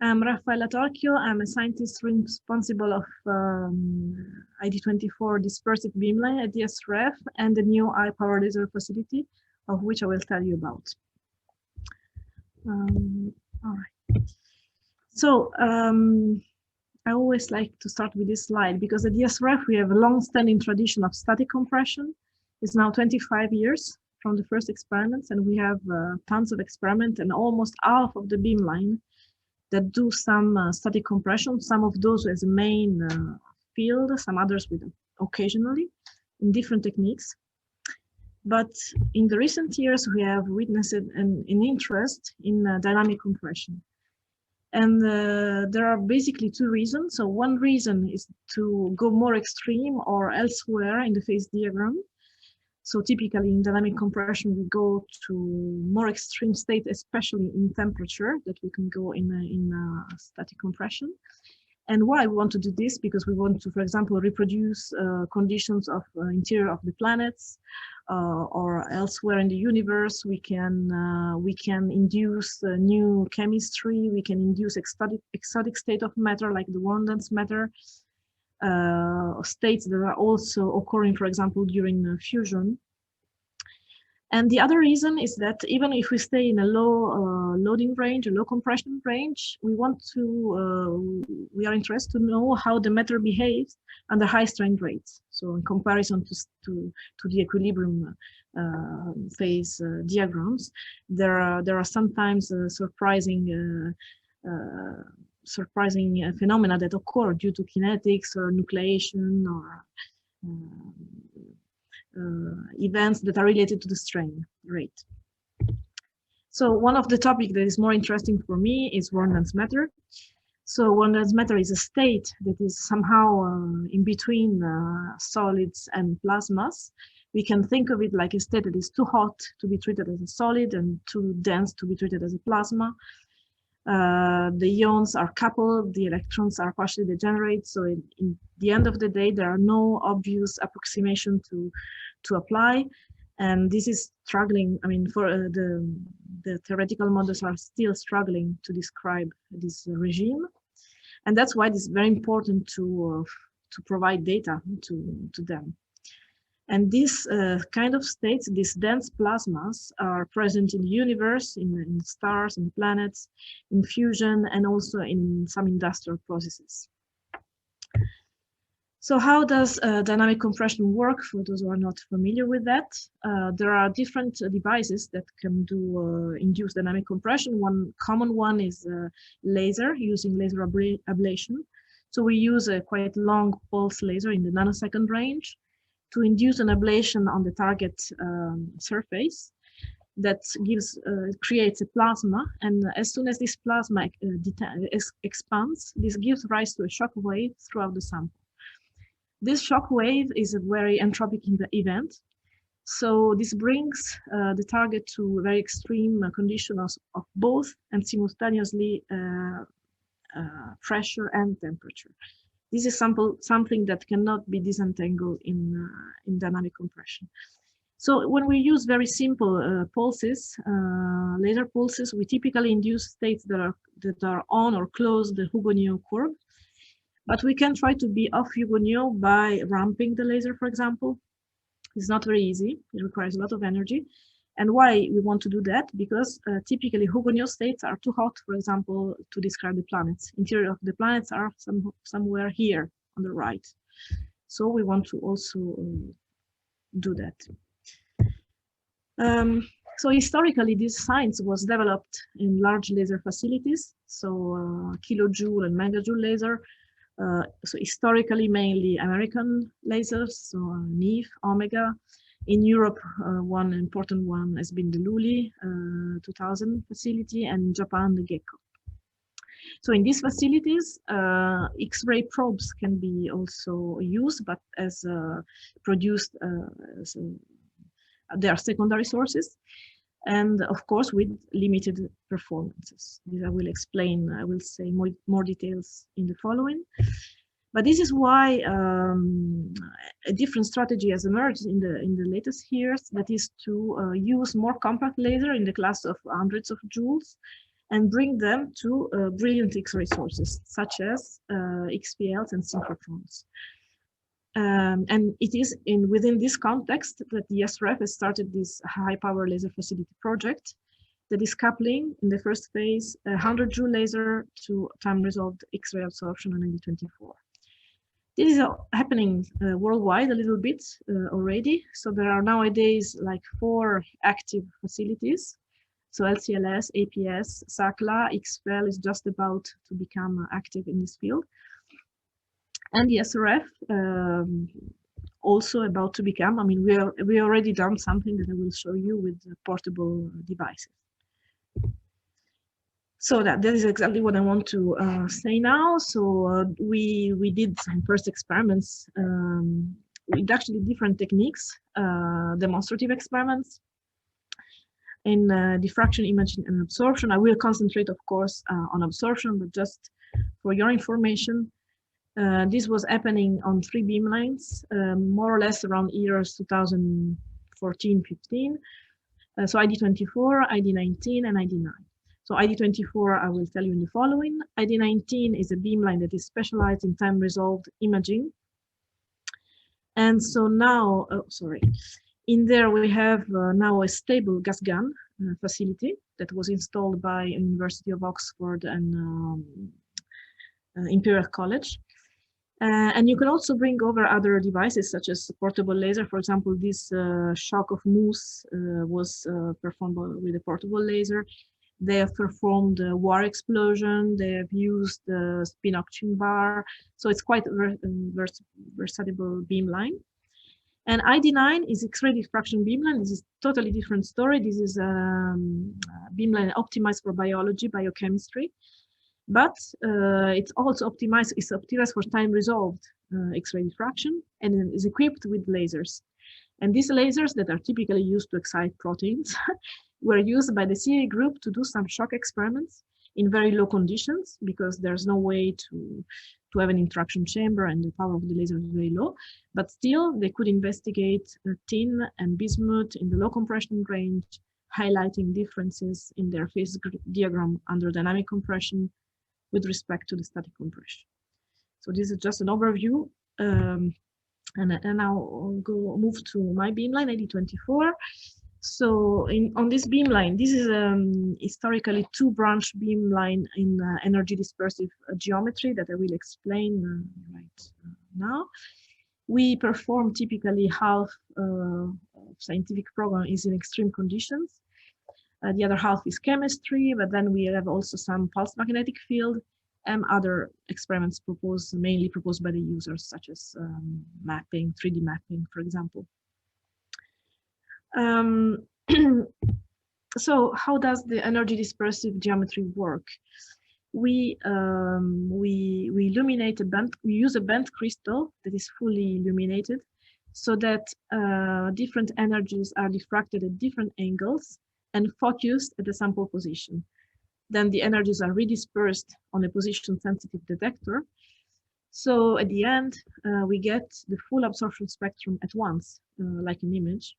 I'm Raffaella Torchio. I'm a scientist responsible of ID24 dispersive beamline at ESRF and the new high-power laser facility, of which I will tell you about. All right. So I always like to start with this slide because at ESRF we have a long-standing tradition of static compression. It's now 25 years from the first experiments, and we have tons of experiments and almost half of the beamline that do some static compression, some of those as a main field, some others with occasionally in different techniques. But in the recent years, we have witnessed an interest in dynamic compression. And there are basically two reasons. So one reason is to go more extreme or elsewhere in the phase diagram. So typically in dynamic compression, we go to more extreme state, especially in temperature, that we can go in static compression. And why we want to do this? Because we want to, for example, reproduce conditions of interior of the planets or elsewhere in the universe. We can induce new chemistry. We can induce exotic state of matter like the warm dense matter. States that are also occurring, for example, during fusion. And the other reason is that even if we stay in a low loading range, a low compression range, we are interested to know how the matter behaves under high strain rates. So in comparison to the equilibrium phase diagrams, there are sometimes surprising phenomena that occur due to kinetics or nucleation or events that are related to the strain rate. So one of the topics that is more interesting for me is warm dense matter. So warm dense matter is a state that is somehow in between solids and plasmas. We can think of it like a state that is too hot to be treated as a solid and too dense to be treated as a plasma. The ions are coupled, the electrons are partially degenerate. So in the end of the day, there are no obvious approximation to apply. And this is struggling. I mean, for the theoretical models are still struggling to describe this regime. And that's why it's very important to provide data to them. And these kind of states, these dense plasmas, are present in the universe, in stars, in planets, in fusion, and also in some industrial processes. So how does dynamic compression work? For those who are not familiar with that, there are different devices that can do induce dynamic compression. One common one is laser, using laser ablation. So we use a quite long pulse laser in the nanosecond range to induce an ablation on the target surface that creates a plasma. And as soon as this plasma expands, this gives rise to a shock wave throughout the sample. This shock wave is a very entropic event. So this brings the target to very extreme conditions of both and simultaneously pressure and temperature. This is something that cannot be disentangled in dynamic compression. So when we use very simple pulses, laser pulses, we typically induce states that are on or close the Hugonot curve. But we can try to be off Hugonot by ramping the laser, for example. It's not very easy. It requires a lot of energy. And why we want to do that? Because typically Hugonot states are too hot, for example, to describe the planets. Interior of the planets are somewhere here on the right. So we want to also do that. So historically, this science was developed in large laser facilities. So kilojoule and megajoule laser. So historically, mainly American lasers, so NIF, Omega. In Europe, one important one has been the Lully 2000 facility, and in Japan, the Gecko. So in these facilities, X-ray probes can be also used, but as produced, they are secondary sources. And of course, with limited performances. This I will explain, I will say more details in the following. But this is why a different strategy has emerged in the latest years, that is to use more compact laser in the class of hundreds of joules and bring them to brilliant X-ray sources, such as XPLs and synchrotrons. And it is within this context that the ESRF has started this high-power laser facility project that is coupling, in the first phase, a 100-joule laser to time-resolved X-ray absorption on ND24. This is happening worldwide a little bit already. So there are nowadays like 4 active facilities. So LCLS, APS, SACLA, XPEL is just about to become active in this field. And the ESRF also about to become, I mean, we already done something that I will show you with portable devices. So that is exactly what I want to say now. So we did some first experiments with actually different techniques, demonstrative experiments in diffraction, imaging, and absorption. I will concentrate, of course, on absorption, but just for your information, this was happening on 3 beamlines, more or less around years 2014-15. So ID24, ID19, and ID9. So ID24, I will tell you in the following. ID19 is a beamline that is specialized in time-resolved imaging. And so now, in there we have now a stable gas gun facility that was installed by University of Oxford and Imperial College. And you can also bring over other devices such as portable laser. For example, this shock of mousse was performed with a portable laser. They have performed a war explosion. They have used the spin oxygen bar. So it's quite a versatile beamline. And ID9 is X-ray diffraction beamline. This is totally different story. This is a beamline optimized for biology, biochemistry. But it's also optimized, for time-resolved X-ray diffraction, and is equipped with lasers. And these lasers that are typically used to excite proteins were used by the CA group to do some shock experiments in very low conditions, because there's no way to have an interaction chamber and the power of the laser is very low. But still, they could investigate tin and bismuth in the low compression range, highlighting differences in their phase diagram under dynamic compression with respect to the static compression. So this is just an overview. And I'll move to my beamline, ID24. So on this beamline, this is historically 2-branch beamline in energy dispersive geometry that I will explain right now. We perform typically half scientific program is in extreme conditions. The other half is chemistry, but then we have also some pulse magnetic field and other experiments mainly proposed by the users, such as mapping, 3D mapping, for example. So how does the energy dispersive geometry work? We illuminate we use a bent crystal that is fully illuminated, so that different energies are diffracted at different angles and focused at the sample position. Then the energies are redispersed on a position-sensitive detector. So at the end, we get the full absorption spectrum at once, like an image.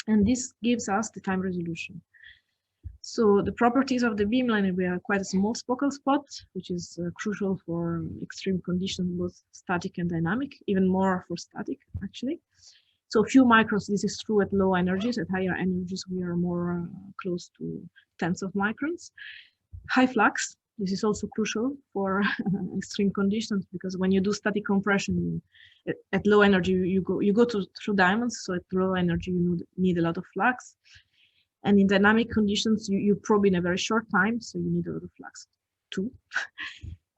And this gives us the time resolution. So the properties of the beamline, we are quite a small focal spot, which is crucial for extreme conditions, both static and dynamic, even more for static, actually. So few microns, this is true at low energies. At higher energies, we are more close to tens of microns. High flux, this is also crucial for extreme conditions, because when you do static compression, at low energy, you go through diamonds. So at low energy, you need a lot of flux. And in dynamic conditions, you probe in a very short time, so you need a lot of flux too.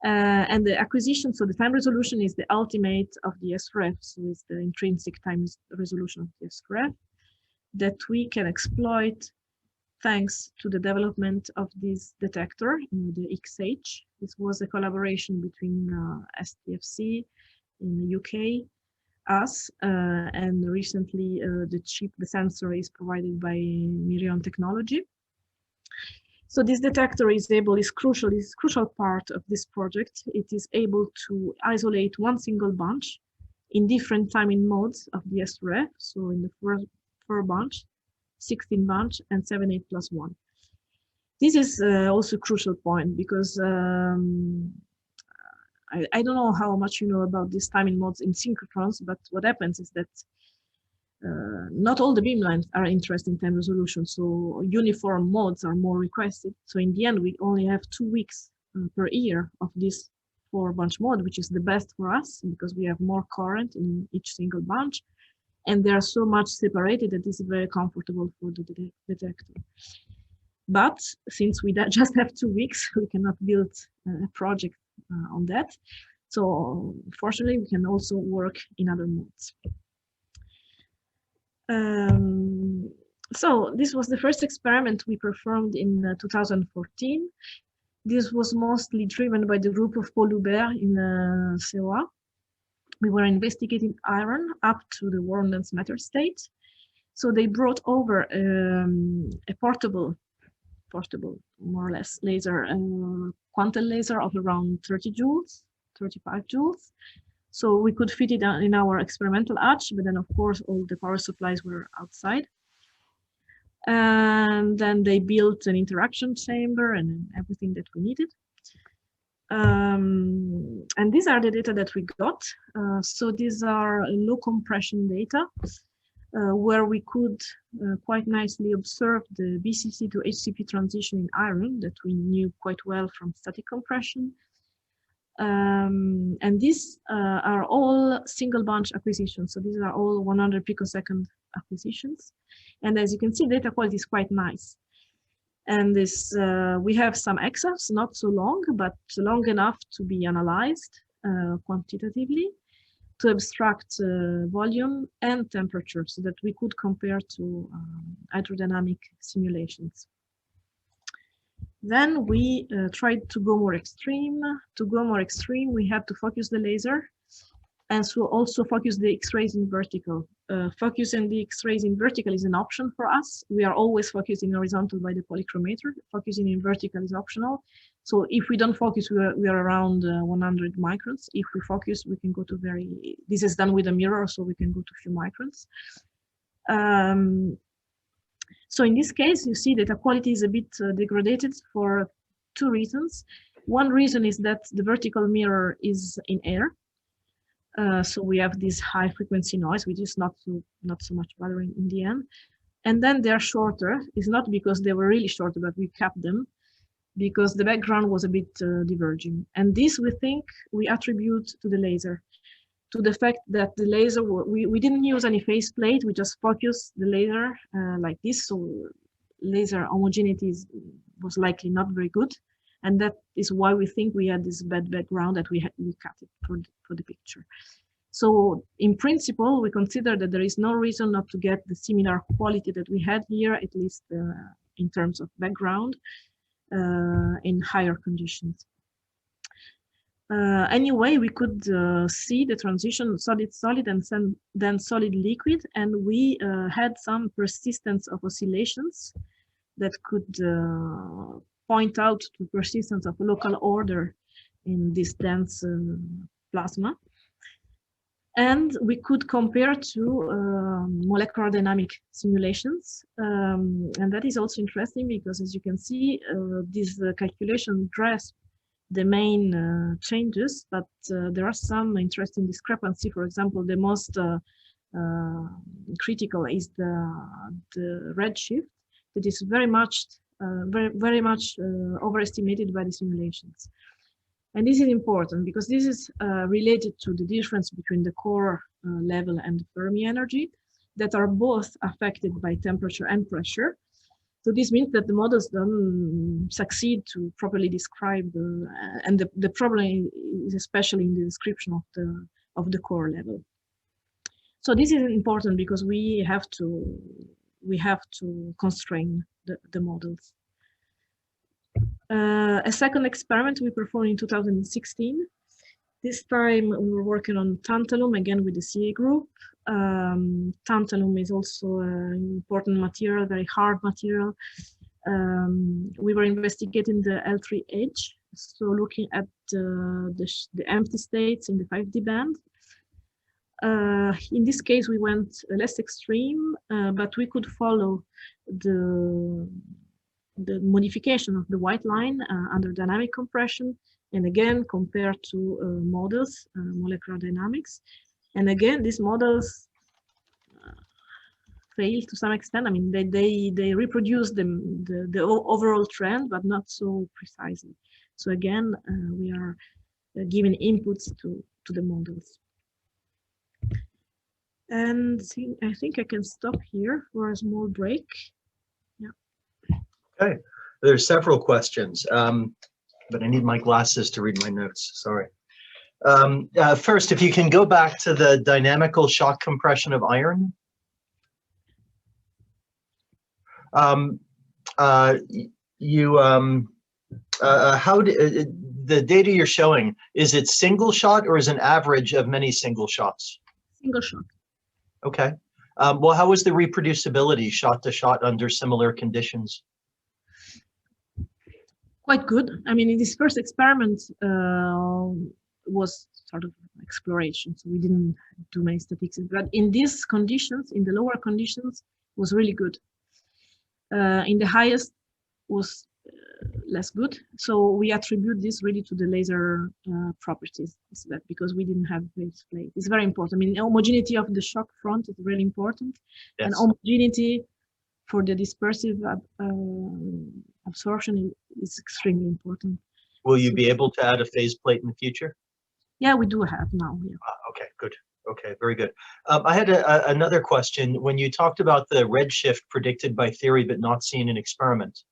And the acquisition, so the time resolution is the ultimate of the ESRF, so it's the intrinsic time resolution of the ESRF that we can exploit thanks to the development of this detector, the XH. This was a collaboration between STFC in the UK, us, and recently the sensor is provided by Mirion Technology. So this detector is crucial part of this project. It is able to isolate one single bunch in different timing modes of the ESRF. So in the 4 bunch, 16 bunch, and 7/8+1. This is also a crucial point because I don't know how much you know about these timing modes in synchrotrons, but what happens is that not all the beamlines are interested in time resolution, so uniform modes are more requested. So in the end, we only have 2 weeks per year of this 4-bunch mode, which is the best for us because we have more current in each single bunch, and they are so much separated that this is very comfortable for the detector. But since we just have 2 weeks, we cannot build a project on that. So fortunately, we can also work in other modes. So this was the first experiment we performed in 2014. This was mostly driven by the group of Paul Hubert in COA. We were investigating iron up to the warm dense matter state. So they brought over a portable, more or less, laser, quantum laser of around 30 joules, 35 joules. So we could fit it in our experimental hatch, but then of course all the power supplies were outside. And then they built an interaction chamber and everything that we needed. And these are the data that we got. So these are low compression data where we could quite nicely observe the BCC to HCP transition in iron that we knew quite well from static compression. And these are all single bunch acquisitions. So these are all 100 picosecond acquisitions. And as you can see, data quality is quite nice. And this, we have some XAS, not so long, but long enough to be analyzed quantitatively to abstract volume and temperature so that we could compare to hydrodynamic simulations. Then we tried to go more extreme. To go more extreme, we had to focus the laser and so also focus the X-rays in vertical. Focusing the X-rays in vertical is an option for us. We are always focusing horizontal by the polychromator. Focusing in vertical is optional. So if we don't focus, we are around 100 microns. If we focus, we can go to very, this is done with a mirror, so we can go to a few microns. So in this case, you see that the quality is a bit degraded for 2 reasons. One reason is that the vertical mirror is in air. So we have this high frequency noise, which is not so much bothering in the end. And then they're shorter. It's not because they were really short, but we capped them because the background was a bit diverging. And this, we think, we attribute to the laser, to the fact that the laser, we didn't use any faceplate, we just focused the laser like this. So laser homogeneity was likely not very good. And that is why we think we had this bad background that we cut it for the picture. So in principle, we consider that there is no reason not to get the similar quality that we had here, at least in terms of background, in higher conditions. Anyway, we could see the transition solid-solid and then solid-liquid, and we had some persistence of oscillations that could point out to persistence of local order in this dense plasma. And we could compare to molecular dynamic simulations. And that is also interesting because, as you can see, this calculation grasp the main changes, but there are some interesting discrepancy. For example, the most critical is the redshift that is very much overestimated by the simulations. And this is important because this is related to the difference between the core level and the Fermi energy that are both affected by temperature and pressure. So this means that the models don't succeed to properly describe, and the problem is especially in the description of the core level. So this is important because we have to constrain the models. A second experiment we performed in 2016. This time we were working on tantalum, again with the CA group. Tantalum is also an important material, very hard material. We were investigating the L3 edge, so looking at the empty states in the 5D band. In this case, we went less extreme, but we could follow the modification of the white line under dynamic compression, and again compared to models, molecular dynamics. And again, these models fail to some extent. I mean, they reproduce the overall trend, but not so precisely. So again, we are giving inputs to the models. And I think I can stop here for a small break. Yeah. Okay, there's several questions, but I need my glasses to read my notes, sorry. First, if you can go back to the dynamical shock compression of iron. The data you're showing, is it single shot or is it an average of many single shots? Single shot. Okay. Well, how was the reproducibility shot to shot under similar conditions? Quite good. I mean, in this first experiment was sort of exploration, so we didn't do many statistics. But in these conditions, in the lower conditions, was really good. In the highest was less good. So we attribute this really to the laser properties, because we didn't have base plate. It's very important. I mean, homogeneity of the shock front is really important, yes. And homogeneity for the dispersive absorption is extremely important. Will you be able to add a phase plate in the future? Yeah, we do have now. Yeah. Okay, good. Okay, very good. I had another question. When you talked about the redshift predicted by theory but not seen in experiment,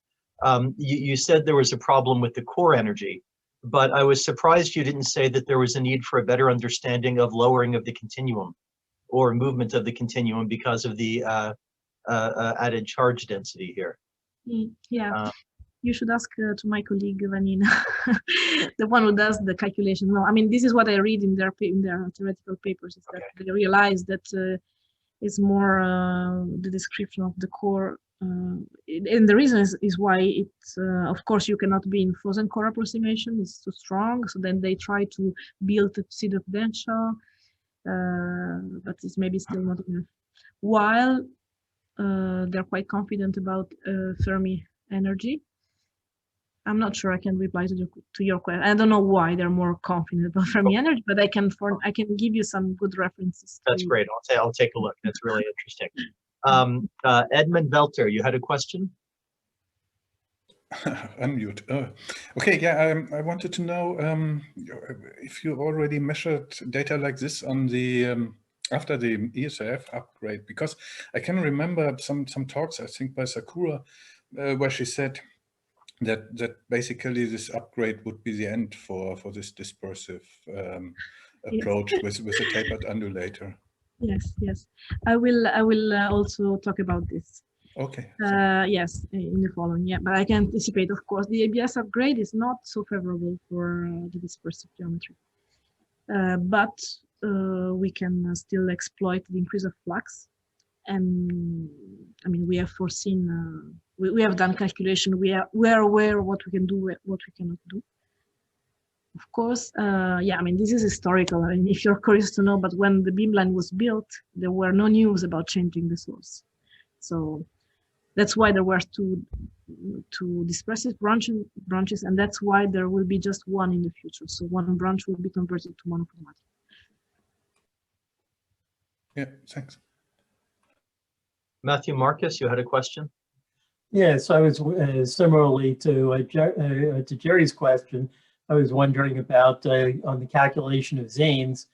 you said there was a problem with the core energy, but I was surprised you didn't say that there was a need for a better understanding of lowering of the continuum or movement of the continuum because of the added charge density here. Yeah. You should ask to my colleague Vanina, the one who does the calculation. No, I mean, this is what I read in their theoretical papers, is that they realize that it's more the description of the core. And the reason is why it's, of course, you cannot be in frozen core approximation, it's too strong. So then they try to build a pseudo-potential, but it's maybe still not enough. While they're quite confident about Fermi energy. I'm not sure I can reply to your question. I don't know why they're more confident about Fermi energy, but I can give you some good references. That's great. I'll take a look. That's really interesting. Edmund Velter, you had a question? Unmute. Okay, yeah, I wanted to know if you already measured data like this on the after the ESRF upgrade, because I can remember some talks, I think by Sakura, where she said that basically this upgrade would be the end for this dispersive approach with a tapered undulator. Yes. I will also talk about this. Okay. Yes, in the following. Yeah, but I can anticipate, of course, the ABS upgrade is not so favorable for the dispersive geometry, but we can still exploit the increase of flux. And I mean, we have foreseen, we have done calculation. We are aware of what we can do, what we cannot do. Of course, yeah, I mean, this is historical. I mean, if you're curious to know, but when the beamline was built, there were no news about changing the source. So that's why there were two dispersive branches, and that's why there will be just one in the future. So one branch will be converted to monochromatic. Yeah, thanks. Matthew Marcus, you had a question? Yes, I was similarly to Jerry's question. I was wondering about on the calculation of Zanes,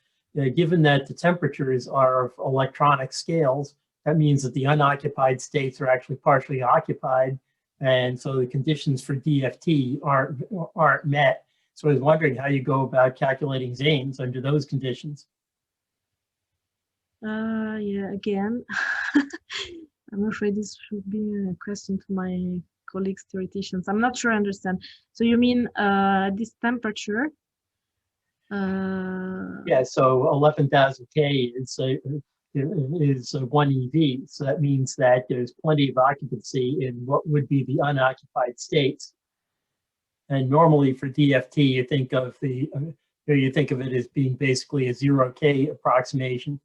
given that the temperatures are of electronic scales, that means that the unoccupied states are actually partially occupied, and so the conditions for DFT aren't met. So I was wondering how you go about calculating Zanes under those conditions. Yeah, again, I'm afraid this should be a question to my colleagues theoreticians. I'm not sure I understand. So you mean this temperature? Yeah, so 11,000 K is 1 EV. So that means that there's plenty of occupancy in what would be the unoccupied states. And normally for DFT, you think of it as being basically a 0 K approximation.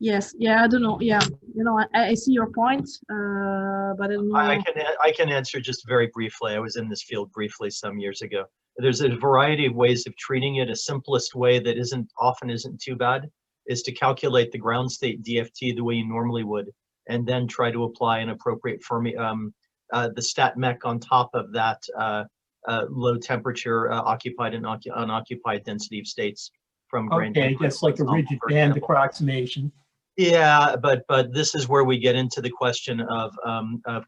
Yes, yeah, I don't know. Yeah, you know, I see your point, but I don't know. I can answer just very briefly. I was in this field briefly some years ago. There's a variety of ways of treating it. A simplest way that often isn't too bad is to calculate the ground state DFT the way you normally would, and then try to apply an appropriate Fermi, the stat mech on top of that low temperature occupied and unoccupied density of states from grain. Okay, I guess like a rigid band approximation. Yeah, but this is where we get into the question of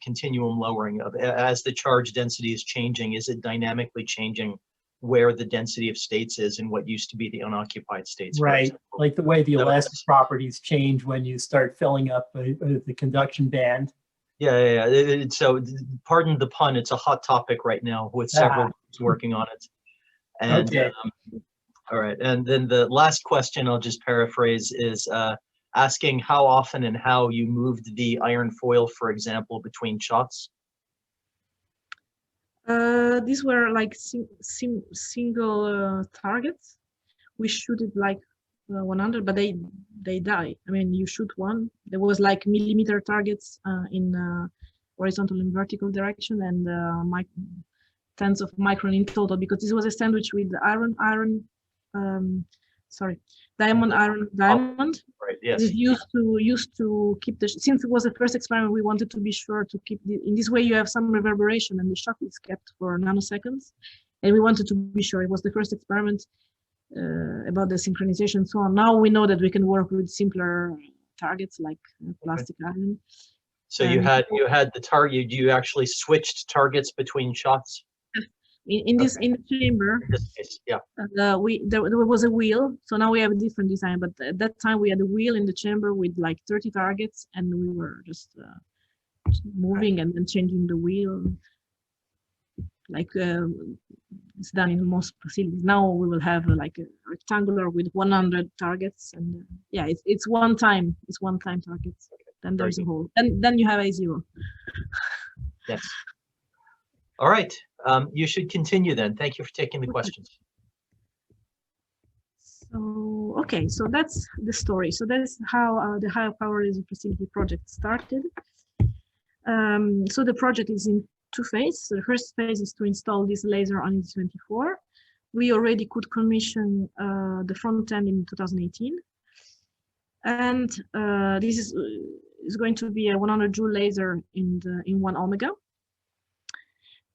continuum lowering. As the charge density is changing, is it dynamically changing where the density of states is and what used to be the unoccupied states? Right, like the way the elastic properties change when you start filling up the conduction band. Yeah. So, pardon the pun, it's a hot topic right now with several groups working on it. And, okay. All right, and then the last question, I'll just paraphrase, is asking how often and how you moved the iron foil, for example, between shots. These were like single targets. We shoot it like 100, but they die. I mean, you shoot one. There was like millimeter targets in horizontal and vertical direction, and tens of micron in total, because this was a sandwich with diamond, iron, diamond. Right. Yes. It's used to keep the, since it was the first experiment, we wanted to be sure to keep in this way you have some reverberation and the shock is kept for nanoseconds, and we wanted to be sure. It was the first experiment about the synchronization and so on. Now we know that we can work with simpler targets like plastic iron. So you had the target. You actually switched targets between shots. In the chamber, in this case, yeah. There was a wheel, so now we have a different design. But at that time, we had a wheel in the chamber with like 30 targets, and we were just moving and then changing the wheel. Like it's done in most facilities. Now we will have like a rectangular with 100 targets, and yeah, it's one time. It's one-time targets. Then there's a hole, and then you have A0. Yes. All right. You should continue then. Thank you for taking the questions. So, okay, so that's the story. So that is how the higher power laser facility project started. So the project is in two phases. So the first phase is to install this laser on ED24. We already could commission the front end in 2018. And this is going to be a 100 joule laser in 1 omega.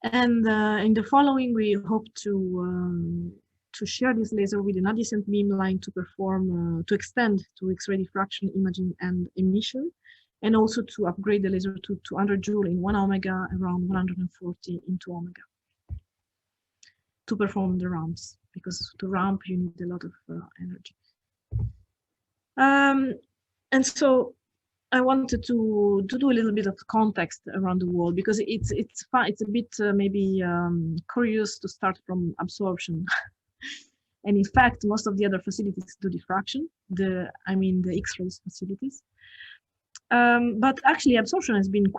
And in the following, we hope to share this laser with an adjacent beamline to perform, to extend to X-ray diffraction, imaging, and emission, and also to upgrade the laser to 200 joule in 1 omega, around 140 in 2 omega, to perform the ramps, because to ramp you need a lot of energy. And so I wanted to do a little bit of context around the world, because it's a bit maybe curious to start from absorption. And in fact, most of the other facilities do diffraction, the X-rays facilities. But actually absorption has been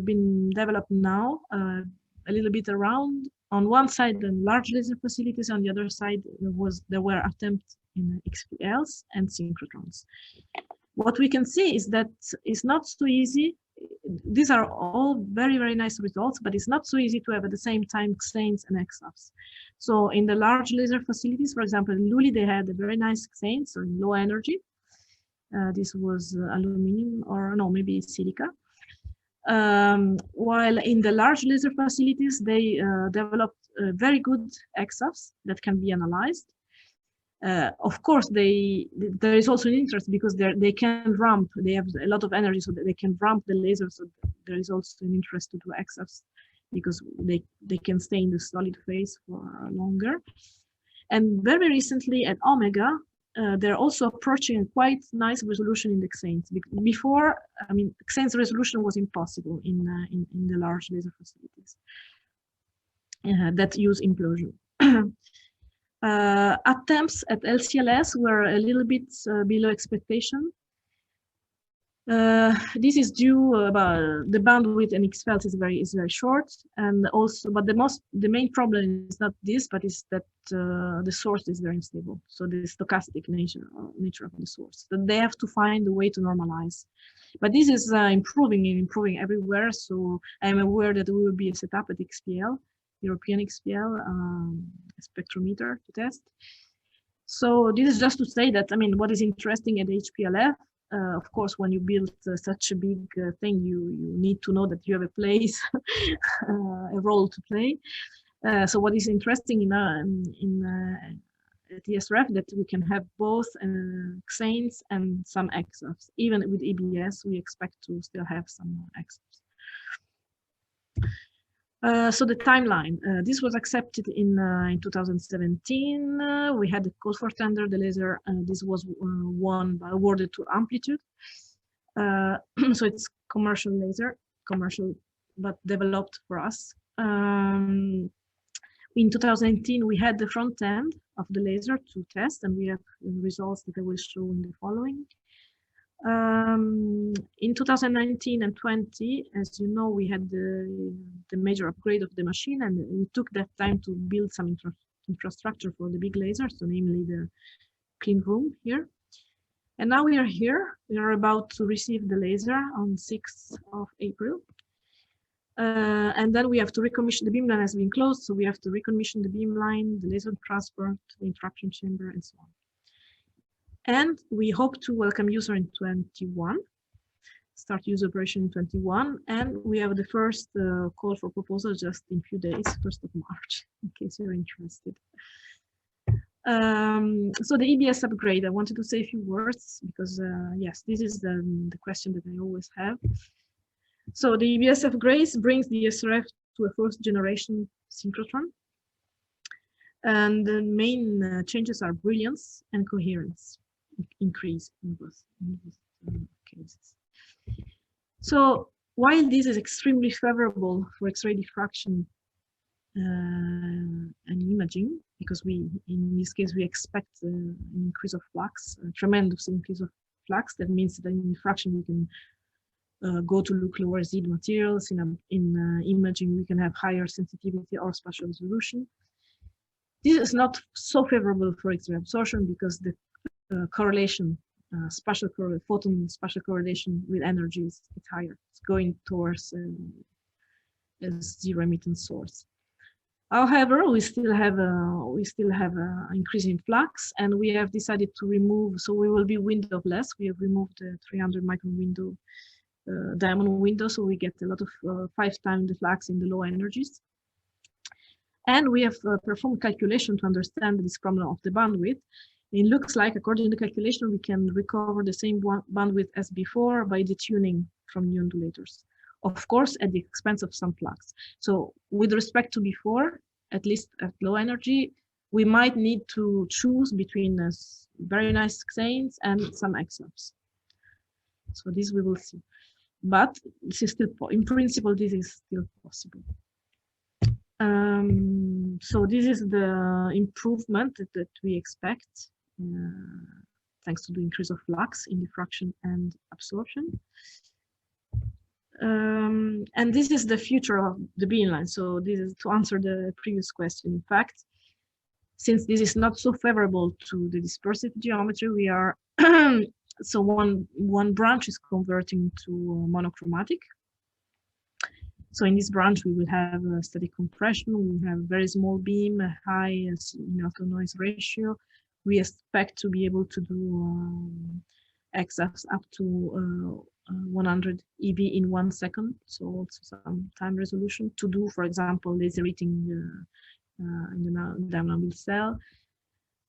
been developed now, a little bit around. On one side, the large laser facilities, on the other side, there were attempts in XPLs and synchrotrons. What we can see is that it's not so easy. These are all very, very nice results, but it's not so easy to have at the same time XANEs and XAFs. So in the large laser facilities, for example, in Luli, they had a very nice XANE, so in low energy. This was aluminum, or no, maybe silica. While in the large laser facilities, they developed very good XAFs that can be analyzed. Of course, there is also an interest because they can ramp. They have a lot of energy, so that they can ramp the laser. So there is also an interest to do XFs because they can stay in the solid phase for longer. And very recently at Omega, they're also approaching a quite nice resolution in the XANEs. Before, XANEs resolution was impossible in the large laser facilities that use implosion. Attempts at LCLS were a little bit below expectation. This is due about the bandwidth and X-felt is very short, and also, but the main problem is not this, but is that the source is very unstable. So the stochastic nature of the source. So they have to find a way to normalize. But this is improving everywhere. So I'm aware that there will be a setup at XPL, European XPL spectrometer to test. So this is just to say that, I mean, what is interesting at HPLF, of course, when you build such a big thing, you need to know that you have a place, a role to play. So what is interesting in at ESRF that we can have both XANEs and some XFs. Even with EBS, we expect to still have some XFs. So the timeline, this was accepted in 2017. We had a call for tender, the laser, this was awarded to Amplitude. So it's commercial laser, but developed for us. In 2018, we had the front end of the laser to test, and we have results that I will show in the following. In 2019 and 20, as you know, we had the major upgrade of the machine, and we took that time to build some infrastructure for the big laser, so namely the clean room here. And now we are here. We are about to receive the laser on 6th of April. And then we have to recommission, the beamline has been closed, so we have to recommission the beamline, the laser transport, the interaction chamber, and so on. And we hope to welcome user in 21, start user operation in 21, and we have the first call for proposal just in a few days, 1st of March, in case you're interested. So the EBS upgrade, I wanted to say a few words because, yes, this is the question that I always have. So the EBS upgrade brings the ESRF to a first generation synchrotron. And the main changes are brilliance and coherence increase in both cases. So while this is extremely favorable for X-ray diffraction and imaging, because in this case, we expect an increase of flux, a tremendous increase of flux. That means that in diffraction, we can go to look lower Z materials. In imaging, we can have higher sensitivity or spatial resolution. This is not so favorable for X-ray absorption because the correlation, photon spatial correlation with energy is higher. It's going towards a zero emittance source. However, we still have an increase in flux, and we have decided to remove. So we will be windowless. We have removed the 300 micron window, diamond window, so we get a lot of 5 times the flux in the low energies. And we have performed calculation to understand this problem of the bandwidth. It looks like, according to the calculation, we can recover the same bandwidth as before by detuning from new ondulators, of course, at the expense of some flux. So with respect to before, at least at low energy, we might need to choose between very nice XANEs and some XFs. So this we will see. But this is still, in principle, this is still possible. So this is the improvement that we expect thanks to the increase of flux in diffraction and absorption. And this is the future of the beamline. So this is to answer the previous question. In fact, since this is not so favorable to the dispersive geometry, we are so one branch is converting to monochromatic. So in this branch, we will have a static compression. We will have very small beam, a high Melton noise ratio. We expect to be able to do XFs up to 100 EV in 1 second. So also some time resolution to do, for example, laser eating in the diamond cell.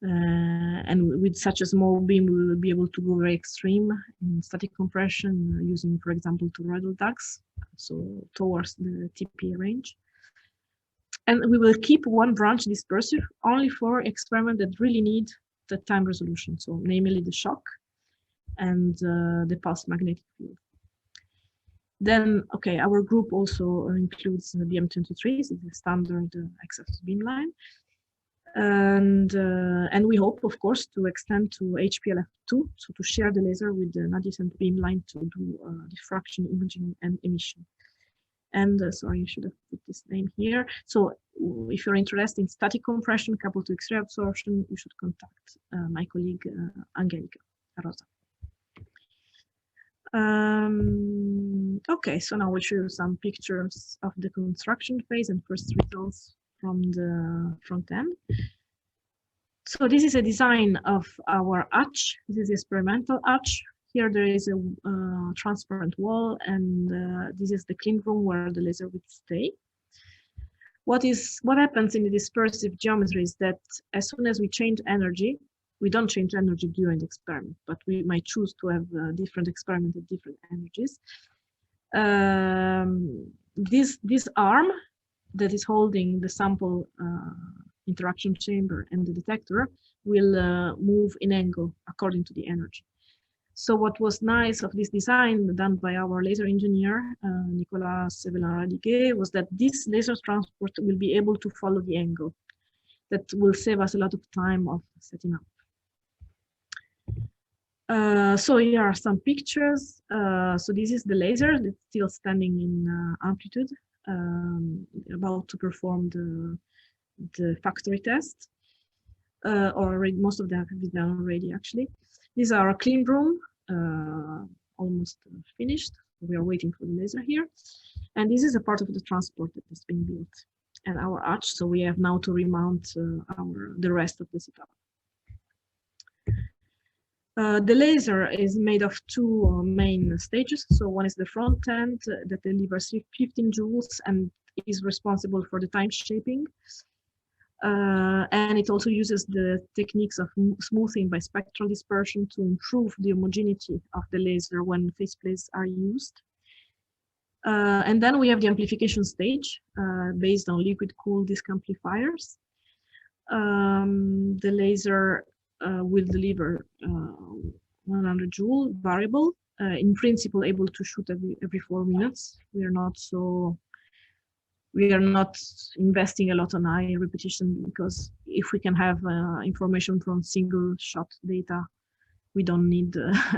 And with such a small beam, we will be able to go very extreme in static compression using, for example, toroidal ducts, so towards the TPA range. And we will keep one branch dispersive only for experiments that really need the time resolution, so namely the shock and the pulse magnetic field. Then, okay, our group also includes the BM23, so the standard XF beamline. And we hope, of course, to extend to HPLF-II, so to share the laser with an adjacent beamline to do diffraction, imaging, and emission. And sorry, I should have put this name here. So if you're interested in static compression coupled to X-ray absorption, you should contact my colleague Angelica Rosa. Okay, so now we'll show you some pictures of the construction phase and first results from the front end. So this is a design of our arch. This is the experimental arch. Here there is a transparent wall, and this is the clean room where the laser would stay. What happens in the dispersive geometry is that as soon as we change energy, we don't change energy during the experiment, but we might choose to have different experiments at different energies. This arm that is holding the sample interaction chamber and the detector will move in angle according to the energy. So what was nice of this design done by our laser engineer, Nicolas Sevelin-Radiguet, was that this laser transport will be able to follow the angle. That will save us a lot of time of setting up. So here are some pictures. So this is the laser that's still standing in amplitude, about to perform the factory test. Already, most of them have been done already, actually. These are a clean room, almost finished. We are waiting for the laser here. And this is a part of the transport that is being built and our arch. So we have now to remount the rest of the setup. The laser is made of two main stages. So one is the front end that delivers 15 joules and is responsible for the time shaping. And it also uses the techniques of smoothing by spectral dispersion to improve the homogeneity of the laser when phase plates are used. And then we have the amplification stage based on liquid-cooled disc amplifiers. The laser will deliver 100 joule variable, in principle able to shoot every 4 minutes. We are not investing a lot on high repetition, because if we can have information from single shot data, we don't need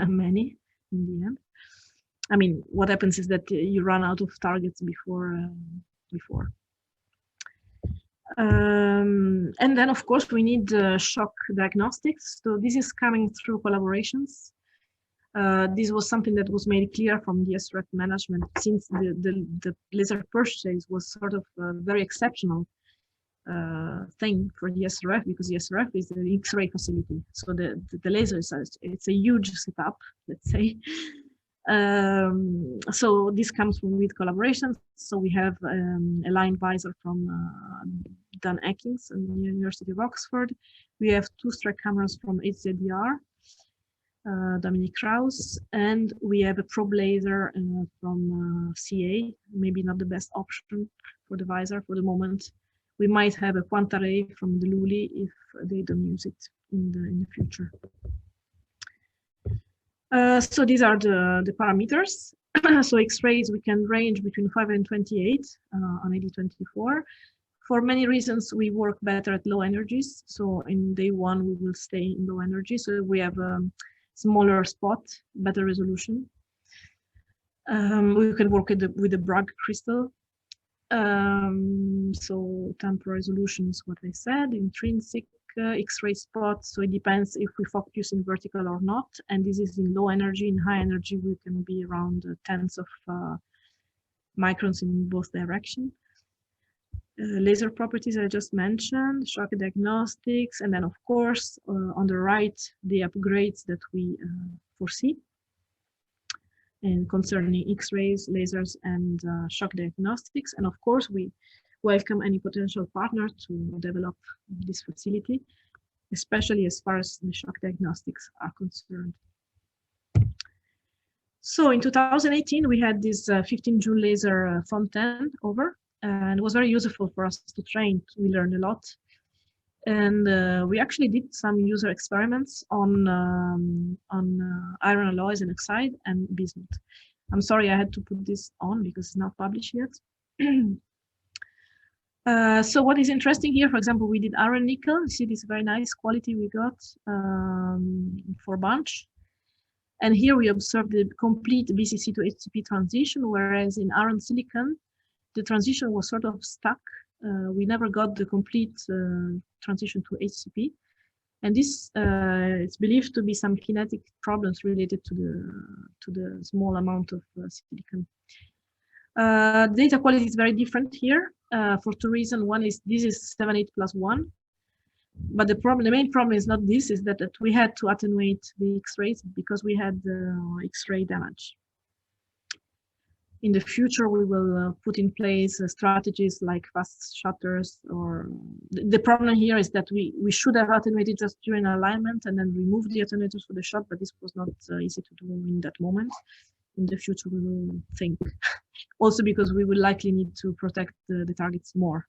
many in the end. I mean, what happens is that you run out of targets before. And then, of course, we need shock diagnostics. So this is coming through collaborations. This was something that was made clear from the ESRF management, since the laser purchase was sort of a very exceptional thing for the ESRF, because the ESRF is an X-ray facility. So the laser it's a huge setup, let's say. So this comes with collaborations. So we have a line visor from Dan Eakins and the University of Oxford. We have 2 strike cameras from HZDR, Dominique Krauss, and we have a probe laser from CA, maybe not the best option for the visor for the moment. We might have a quanta ray from the Luli if they don't use it in the future. So these are the parameters. So X-rays, we can range between 5 and 28 on AD24. For many reasons, we work better at low energies. So in day 1, we will stay in low energy. So we have a smaller spot, better resolution. We can work with the Bragg crystal. So temporal resolution is what I said, intrinsic X-ray spot. So it depends if we focus in vertical or not. And this is in low energy. In high energy, we can be around tens of microns in both directions. Laser properties I just mentioned, shock diagnostics, and then of course on the right the upgrades that we foresee, and concerning X-rays, lasers, and shock diagnostics. And of course we welcome any potential partner to develop this facility, especially as far as the shock diagnostics are concerned. So in 2018 we had this 15 joule laser front end over. And it was very useful for us to train. We learned a lot. And we actually did some user experiments on iron alloys and oxide and bismuth. I'm sorry I had to put this on because it's not published yet. So what is interesting here, for example, we did iron nickel. You see this very nice quality we got for bunch. And here we observed the complete BCC to HCP transition, whereas in iron silicon, the transition was sort of stuck. We never got the complete transition to HCP. And this is believed to be some kinetic problems related to the small amount of silicon. Data quality is very different here for two reasons. One is this is 78+1, but the main problem is not this, is that we had to attenuate the X-rays because we had X-ray damage. In the future, we will put in place strategies like fast shutters, or the problem here is that we should have attenuated just during alignment and then remove the attenuators for the shot, but this was not easy to do in that moment. In the future, we will think. Also because we will likely need to protect the targets more.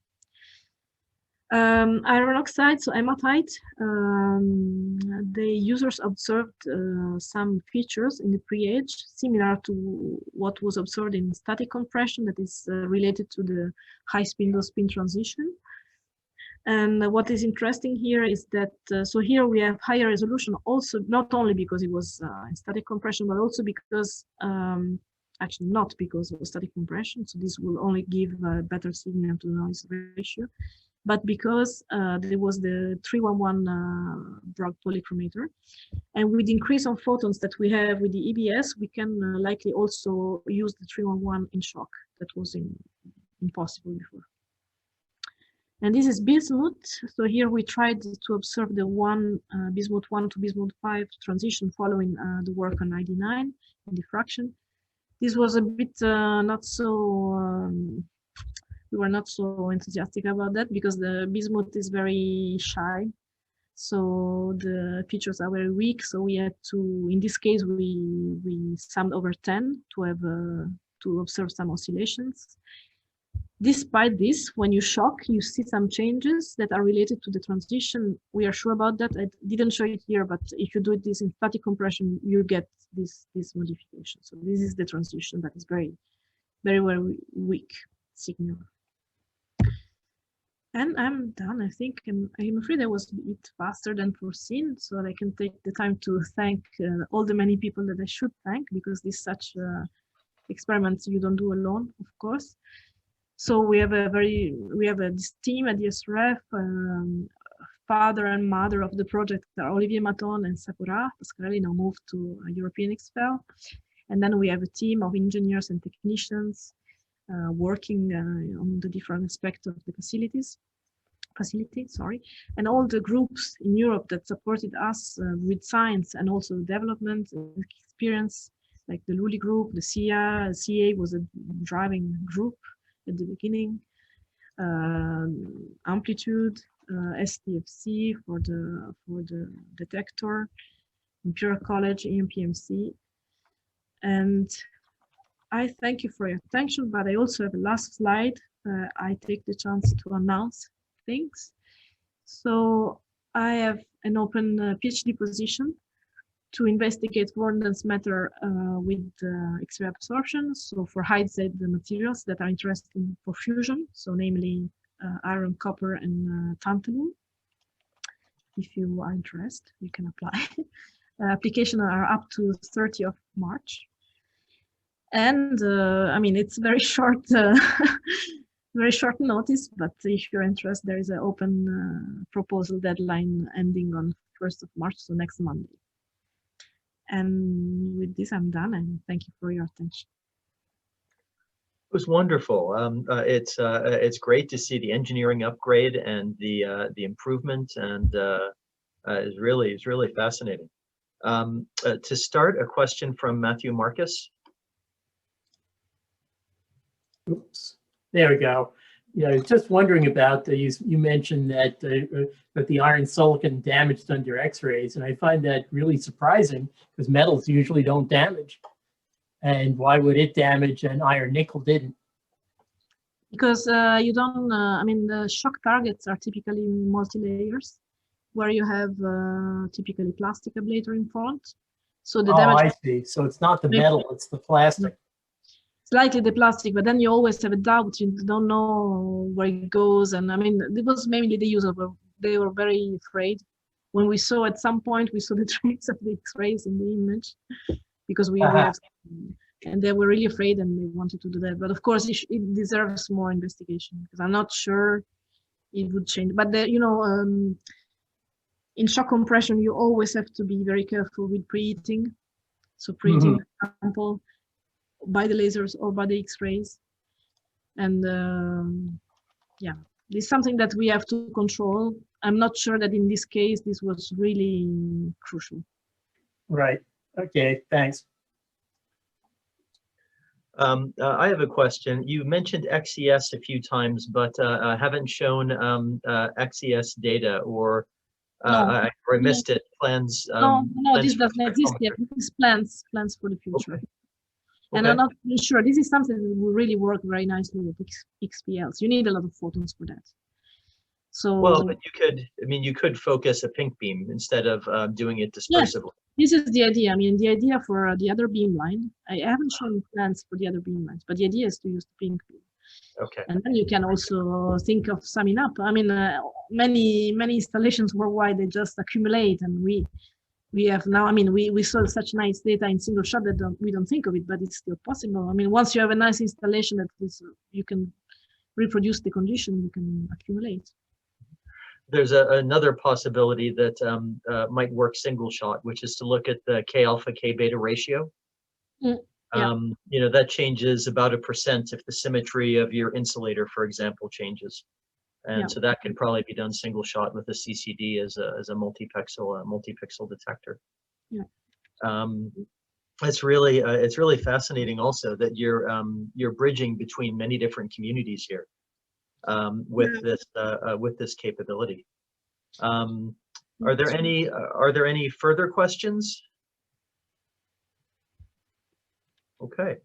Iron oxide, so hematite, the users observed some features in the pre-age similar to what was observed in static compression, that is related to the high spin-low spin transition. And what is interesting here is that, so here we have higher resolution also, not only because it was in static compression, but also because, actually not because of static compression, so this will only give a better signal to noise ratio, but because there was the 311 Bragg polychromator. And with the increase of photons that we have with the EBS, we can likely also use the 311 in shock. That was impossible before. And this is bismuth. So here we tried to observe the bismuth 1 to bismuth 5 transition following the work on 99 in diffraction. This was a bit not so, we were not so enthusiastic about that because the bismuth is very shy. So the features are very weak. So we had to, in this case, we summed over 10 to have to observe some oscillations. Despite this, when you shock, you see some changes that are related to the transition. We are sure about that. I didn't show it here, but if you do this in static compression, you get this modification. So this is the transition that is very, very, very weak signal. And I'm done. I think I'm afraid I was a bit faster than foreseen, so I can take the time to thank all the many people that I should thank, because this such experiments you don't do alone, of course. So we have this team at the ESRF, father and mother of the project are Olivier Mathon and Sakura. Pascarelli now moved to a European XPEL. And then we have a team of engineers and technicians working on the different aspects of the facility, and all the groups in Europe that supported us with science and also development and experience, like the Lully group, the CA was a driving group at the beginning, Amplitude, STFC for the DETECTOR, Imperial College, EMPMC. And I thank you for your attention, but I also have a last slide. I take the chance to announce things. So I have an open PhD position to investigate Warden's matter with X-ray absorption. So for high-Z materials that are interesting for fusion, so namely iron, copper, and tantalum. If you are interested, you can apply. Applications are up to 30th of March. And I mean, it's very short, very short notice, but if you're interested, there is an open proposal deadline ending on 1st of March, so next Monday. And with this, I'm done, and thank you for your attention. It was wonderful. It's great to see the engineering upgrade and the improvement, and it's really fascinating. To start, a question from Matthew Marcus. Oops, there we go. Yeah, I was just wondering about you mentioned that that the iron silicon damaged under X-rays, and I find that really surprising because metals usually don't damage. And why would it damage and iron nickel didn't? Because you don't. I mean, the shock targets are typically multi-layers, where you have typically plastic ablator in front. So the damage. I see. So it's not the metal; it's the plastic. slightly the plastic, but then you always have a doubt. You don't know where it goes. And I mean, it was mainly the user, but they were very afraid. When we saw at some point, we saw the trace of the X-rays in the image because we have, and they were really afraid and they wanted to do that. But of course, it deserves more investigation because I'm not sure it would change. But in shock compression, you always have to be very careful with preheating. So preheating the sample by the lasers or by the X-rays. And yeah, this is something that we have to control. I'm not sure that in this case, this was really crucial. Right. Okay, thanks. I have a question. You mentioned XES a few times, but haven't shown XES data, or I missed it. Plans? No, plans this doesn't exist yet. This is plans for the future. Okay. And I'm not really sure. This is something that will really work very nicely with XPLs. You need a lot of photons for that. So well, but you could focus a pink beam instead of doing it dispersively. Yes, this is the idea. I mean, the idea for the other beamline, I haven't shown plans for the other beamlines, but the idea is to use the pink beam. Okay. And then you can also think of summing up. I mean, many installations worldwide, they just accumulate, and we have now, I mean, we saw such nice data in single shot that we don't think of it, but it's still possible. I mean, once you have a nice installation that is, you can reproduce the condition, you can accumulate. There's another possibility that might work single shot, which is to look at the K alpha K beta ratio. That changes about 1% if the symmetry of your insulator, for example, changes. And so that can probably be done single shot with a CCD as a multi-pixel detector. It's really fascinating also that you're bridging between many different communities here with this capability. Are there any further questions? Okay.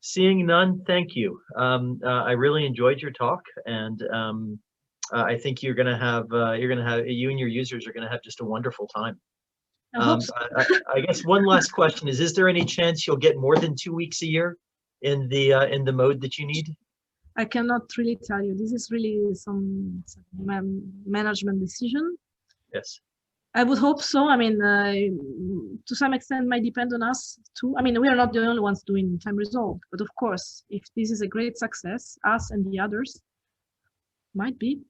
Seeing none, thank you. I really enjoyed your talk, and I think you and your users are gonna have just a wonderful time. I hope so. I guess one last question is there any chance you'll get more than 2 weeks a year in the mode that you need? I cannot really tell you. This is really some management decision. Yes. I would hope so. I mean, to some extent, might depend on us too. I mean, we are not the only ones doing time resolved, but of course, if this is a great success, us and the others might be,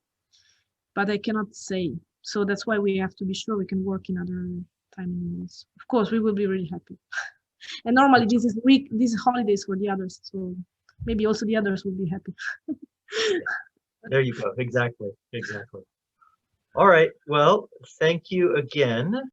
but I cannot say. So that's why we have to be sure we can work in other time windows. Of course, we will be really happy. And normally this is holidays for the others, so maybe also the others will be happy. There you go. Exactly. All right. Well, thank you again.